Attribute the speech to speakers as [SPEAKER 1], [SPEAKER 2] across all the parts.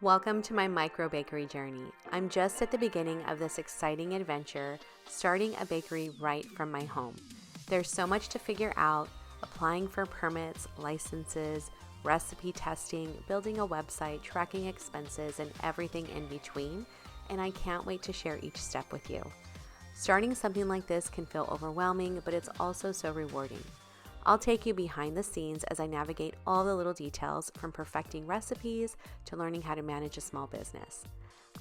[SPEAKER 1] Welcome to my MicroBakery journey. I'm just at the beginning of this exciting adventure, starting a bakery right from my home. There's so much to figure out, applying for permits, licenses, recipe testing, building a website, tracking expenses, and everything in between, and I can't wait to share each step with you. Starting something like this can feel overwhelming, but it's also so rewarding. I'll take you behind the scenes as I navigate all the little details, from perfecting recipes to learning how to manage a small business.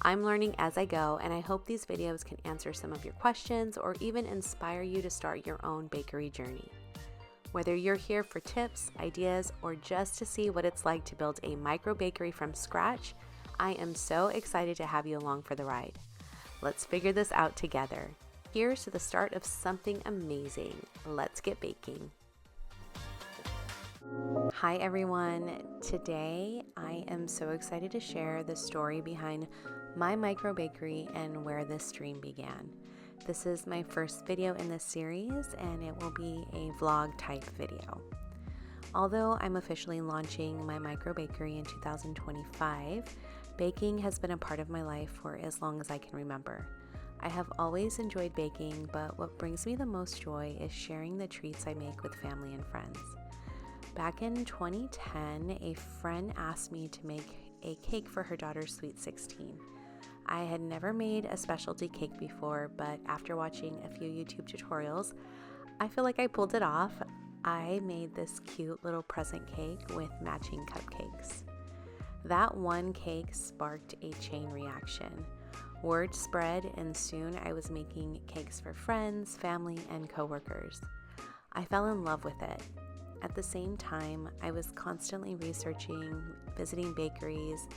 [SPEAKER 1] I'm learning as I go, and I hope these videos can answer some of your questions or even inspire you to start your own bakery journey. Whether you're here for tips, ideas, or just to see what it's like to build a microbakery from scratch, I am so excited to have you along for the ride. Let's figure this out together. Here's to the start of something amazing. Let's get baking. Hi everyone. Today I am so excited to share the story behind my microbakery and where this dream began. This is my first video in this series, and it will be a vlog type video. Although I'm officially launching my microbakery in 2025, baking has been a part of my life for as long as I can remember. I have always enjoyed baking, but what brings me the most joy is sharing the treats I make with family and friends. Back in 2010, a friend asked me to make a cake for her daughter's Sweet 16. I had never made a specialty cake before, but after watching a few YouTube tutorials, I feel like I pulled it off. I made this cute little present cake with matching cupcakes. That one cake sparked a chain reaction. Word spread, and soon I was making cakes for friends, family, and coworkers. I fell in love with it. At the same time, I was constantly researching, visiting bakeries,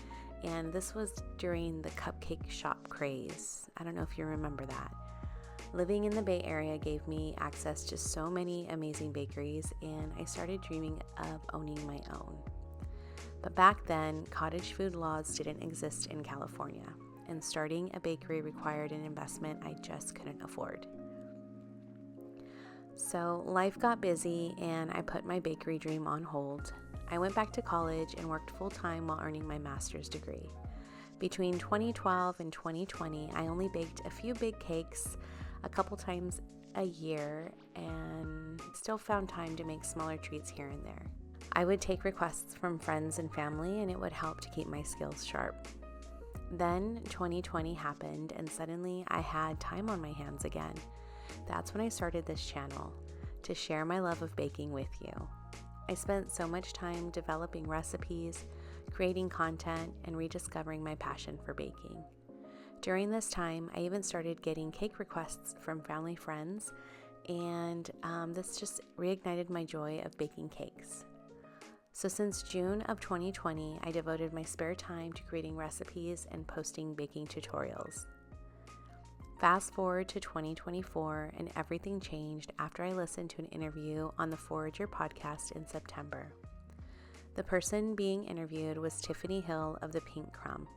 [SPEAKER 1] and this was during the cupcake shop craze. I don't know if you remember that. Living in the Bay Area gave me access to so many amazing bakeries, and I started dreaming of owning my own. But back then, cottage food laws didn't exist in California, and starting a bakery required an investment I just couldn't afford. So life got busy, and I put my bakery dream on hold. I went back to college and worked full-time while earning my master's degree. Between 2012 and 2020, I only baked a few big cakes a couple times a year and still found time to make smaller treats here and there. I would take requests from friends and family, and it would help to keep my skills sharp. Then 2020 happened, and suddenly I had time on my hands again. That's when I started this channel, to share my love of baking with you. I spent so much time developing recipes, creating content, and rediscovering my passion for baking. During this time, I even started getting cake requests from family friends, and this just reignited my joy of baking cakes. So since June of 2020, I devoted my spare time to creating recipes and posting baking tutorials. Fast forward to 2024, and everything changed after I listened to an interview on the Forager podcast in September. The person being interviewed was Tiffany Hill of the Pink Crumb.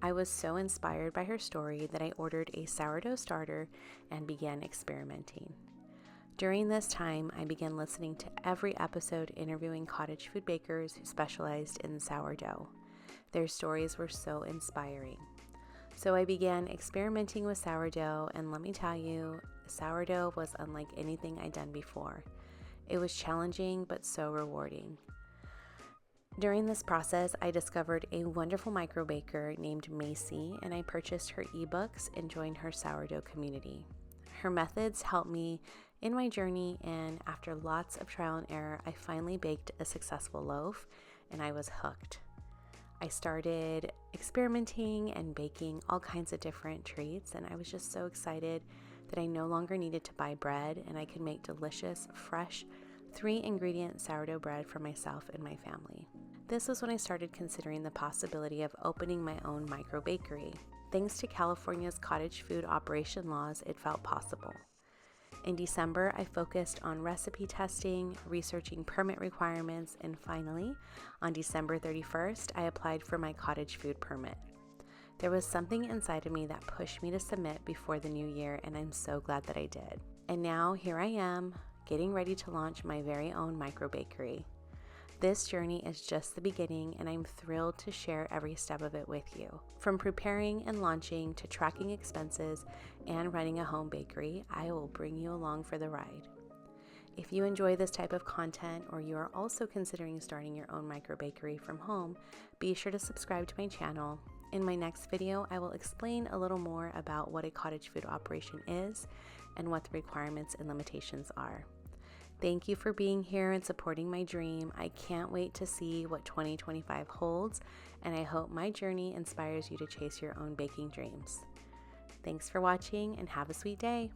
[SPEAKER 1] I was so inspired by her story that I ordered a sourdough starter and began experimenting. During this time, I began listening to every episode interviewing cottage food bakers who specialized in sourdough. Their stories were so inspiring. So I began experimenting with sourdough, and let me tell you, sourdough was unlike anything I'd done before. It was challenging but so rewarding. During this process, I discovered a wonderful microbaker named Macy, and I purchased her ebooks and joined her sourdough community. Her methods helped me in my journey, and after lots of trial and error, I finally baked a successful loaf, and I was hooked. I started experimenting and baking all kinds of different treats, and I was just so excited that I no longer needed to buy bread, and I could make delicious, fresh, 3-ingredient sourdough bread for myself and my family. This was when I started considering the possibility of opening my own microbakery. Thanks to California's cottage food operation laws, it felt possible. In December, I focused on recipe testing, researching permit requirements, and finally, on December 31st, I applied for my cottage food permit. There was something inside of me that pushed me to submit before the new year, and I'm so glad that I did. And now here I am, getting ready to launch my very own microbakery. This journey is just the beginning, and I'm thrilled to share every step of it with you. From preparing and launching to tracking expenses and running a home bakery, I will bring you along for the ride. If you enjoy this type of content, or you are also considering starting your own microbakery from home, be sure to subscribe to my channel. In my next video, I will explain a little more about what a cottage food operation is and what the requirements and limitations are. Thank you for being here and supporting my dream. I can't wait to see what 2025 holds, and I hope my journey inspires you to chase your own baking dreams. Thanks for watching, and have a sweet day.